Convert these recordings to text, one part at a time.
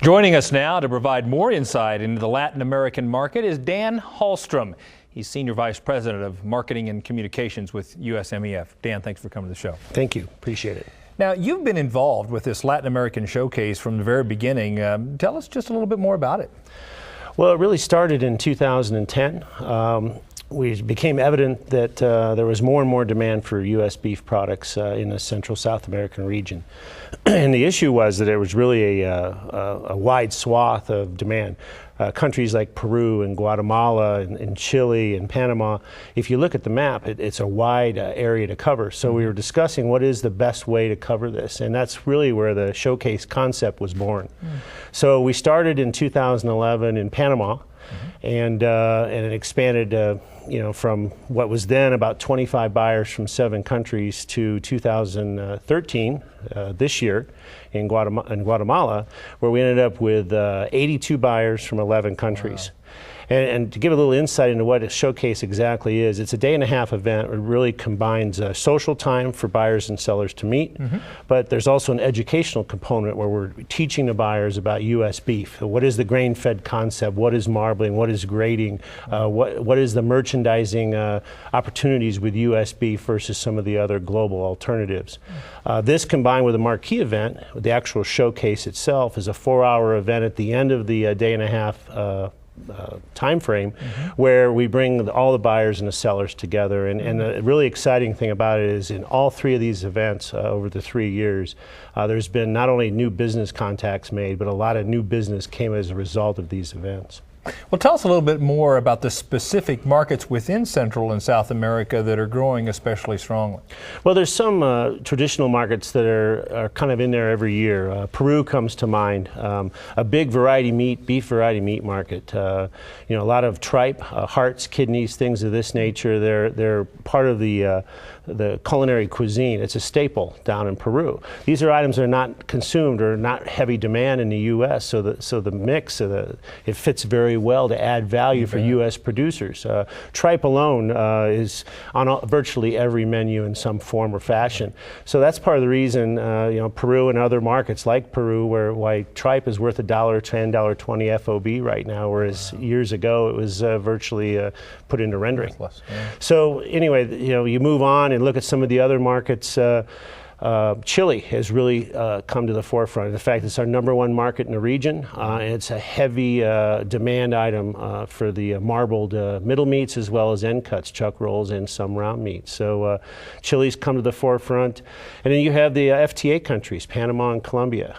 Joining us now to provide more insight into the Latin American market is Dan Halstrom. He's Senior Vice President of Marketing and Communications with USMEF. Dan, thanks for coming to the show. Thank you. Appreciate it. Now, you've been involved with this Latin American showcase from the very beginning. Tell us just a little bit more about it. Well, it really started in 2010. It became evident that there was more and more demand for U.S. beef products in the Central South American region. And the issue was that there was really a wide swath of demand. Countries like Peru and Guatemala and Chile and Panama, if you look at the map, it's a wide area to cover. So we were discussing what is the best way to cover this, and that's really where the showcase concept was born. So we started in 2011 in Panama, and it expanded from what was then about 25 buyers from 7 countries to 2013, this year, in Guatemala, where we ended up with 82 buyers from 11 countries. Wow. And to give a little insight into what a showcase exactly is, it's a day-and-a-half event. It really combines social time for buyers and sellers to meet, but there's also an educational component where we're teaching the buyers about U.S. beef. What is the grain-fed concept? What is marbling? What is grading? What is the merchandising opportunities with U.S. beef versus some of the other global alternatives? This combined with a marquee event, the actual showcase itself is a 4-hour event at the end of the day-and-a-half time frame, where we bring all the buyers and the sellers together. And the really exciting thing about it is in all 3 of these events over the 3 years, there's been not only new business contacts made, but a lot of new business came as a result of these events. Well, tell us a little bit more about the specific markets within Central and South America that are growing especially strongly. Well, there's some traditional markets that are kind of in there every year. Peru comes to mind, a big beef variety meat market. A lot of tripe, hearts, kidneys, things of this nature. They're part of the culinary cuisine. It's a staple down in Peru. These are items that are not consumed or not heavy demand in the U.S., so the mix, it fits very well to add value for U.S. producers. Tripe alone is on virtually every menu in some form or fashion. So that's part of the reason Peru and other markets like Peru, why tripe is worth $1.10, $1.20 FOB right now, whereas years ago it was virtually put into rendering. So anyway, you move on and look at some of the other markets. Chile has really come to the forefront. In fact, it's our #1 market in the region, and it's a heavy demand item for the marbled middle meats as well as end cuts, chuck rolls, and some round meats. So Chile's come to the forefront. And then you have the FTA countries, Panama and Colombia.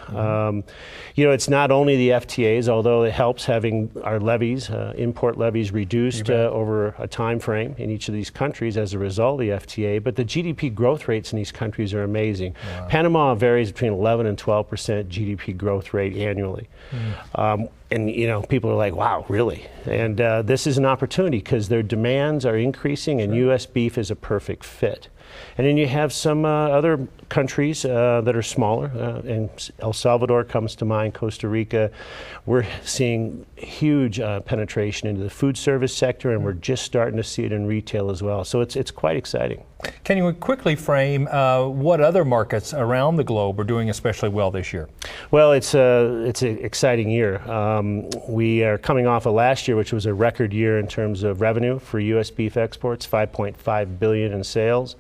It's not only the FTAs, although it helps having our levies, import levies reduced over a time frame in each of these countries as a result of the FTA, but the GDP growth rates in these countries are amazing. Wow. Panama varies between 11 and 12% GDP growth rate annually. And people are like, wow, really? And this is an opportunity because their demands are increasing, and U.S. beef is a perfect fit. And then you have some other countries that are smaller, and El Salvador comes to mind, Costa Rica. We're seeing huge penetration into the food service sector, and we're just starting to see it in retail as well. So it's quite exciting. Can you quickly frame what other markets around the globe are doing especially well this year? Well, it's an exciting year. We are coming off of last year, which was a record year in terms of revenue for U.S. beef exports, $5.5 billion in sales.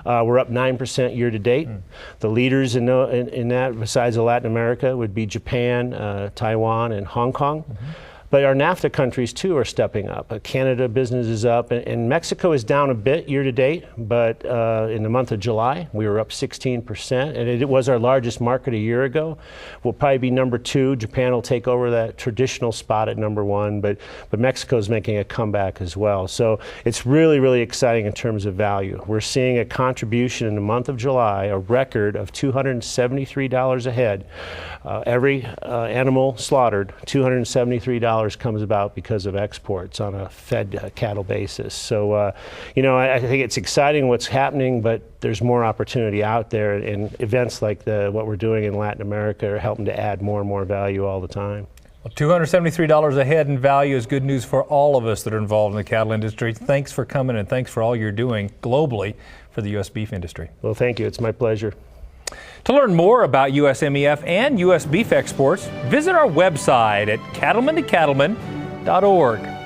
We're up 9% year to date. The leaders in that, besides Latin America, would be Japan, Taiwan, and Hong Kong. But our NAFTA countries, too, are stepping up. Canada business is up, and Mexico is down a bit year to date, but in the month of July, we were up 16%, and it was our largest market a year ago. We'll probably be #2. Japan will take over that traditional spot at #1, but Mexico is making a comeback as well. So it's really, really exciting in terms of value. We're seeing a contribution in the month of July, a record of $273 a head. Every animal slaughtered, $273 comes about because of exports on a fed cattle basis. So, I think it's exciting what's happening, but there's more opportunity out there, and events like what we're doing in Latin America are helping to add more and more value all the time. Well, $273 a head in value is good news for all of us that are involved in the cattle industry. Thanks for coming, and thanks for all you're doing globally for the U.S. beef industry. Well, thank you. It's my pleasure. To learn more about USMEF and U.S. beef exports, visit our website at cattlemantocattleman.org.